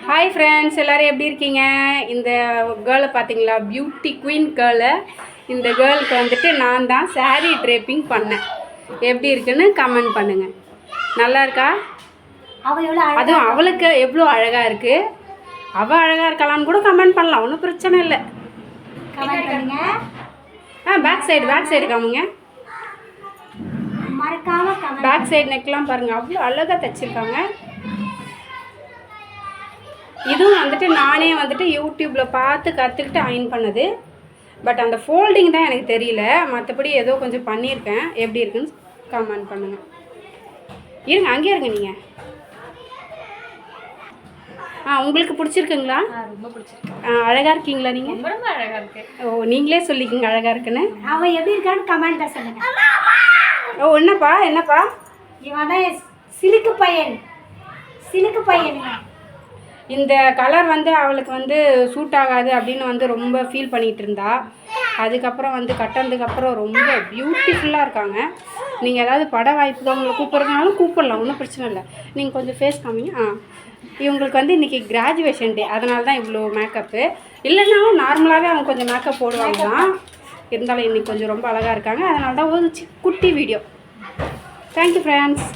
Hi friends, எல்லோரும் எப்படி இருக்கீங்க? இந்த கேர்ளை பார்த்தீங்களா? பியூட்டி குயின் கேர்ளை. இந்த கேர்ளுக்கு வந்துட்டு நான் தான் சாரீ ட்ரேப்பிங் பண்ணேன். எப்படி இருக்குன்னு கமெண்ட் பண்ணுங்கள். நல்லா இருக்கா? அதுவும் அவளுக்கு எவ்வளோ அழகாக இருக்குது. அவள் அழகாக இருக்கலான்னு கூட கமெண்ட் பண்ணலாம், ஒன்றும் பிரச்சனை இல்லை. பேக் சைடு காமுங்க. பேக் சைடு நெக்லாம் பாருங்கள், அவ்வளோ அழகாக தைச்சிருக்காங்க. இதுவும் வந்துட்டு நானே வந்துட்டு யூடியூப்பில் பார்த்து கற்றுக்கிட்டு அயன் பண்ணது. பட் அந்த ஃபோல்டிங் தான் எனக்கு தெரியல, மற்றபடி ஏதோ கொஞ்சம் பண்ணியிருக்கேன். எப்படி இருக்குன்னு கமெண்ட் பண்ணுங்கள். இருங்க, அங்கேயே இருங்க நீங்கள். உங்களுக்கு பிடிச்சிருக்குங்களா? ரொம்ப பிடிச்சிருக்கு. அழகாக இருக்கீங்களா நீங்கள்? ரொம்ப அழகாக இருக்கு. ஓ, நீங்களே சொல்லிக்கிங்க அழகாக இருக்குன்னு. அவன் எப்படி இருக்கான்னு கமெண்ட்டில் சொல்லுங்கள். ஓ, என்னப்பா இவன் தான் சிலுக்கு பையன். இந்த கலர் வந்து அவளுக்கு வந்து சூட் ஆகாது அப்படின்னு வந்து ரொம்ப ஃபீல் பண்ணிகிட்டு இருந்தா. அதுக்கப்புறம் வந்து கட்டினதுக்கப்புறம் ரொம்ப பியூட்டிஃபுல்லாக இருக்காங்க. நீங்கள் ஏதாவது பட வாய்ப்புக்கு அவங்களை கூப்பிட்றதுனாலும் கூப்பிடலாம், ஒன்றும் பிரச்சனை இல்லை. நீங்கள் கொஞ்சம் ஃபேஸ் காமிங்க. இவங்களுக்கு வந்து இன்றைக்கி கிராஜுவேஷன் டே, அதனால தான் இவ்வளோ மேக்கப்பு. இல்லைனாலும் நார்மலாகவே அவங்க கொஞ்சம் மேக்கப் போடுவாங்க தான். இருந்தாலும் இன்றைக்கி கொஞ்சம் ரொம்ப அழகாக இருக்காங்க. அதனால தான் ஒரு குட்டி வீடியோ. Thank you friends.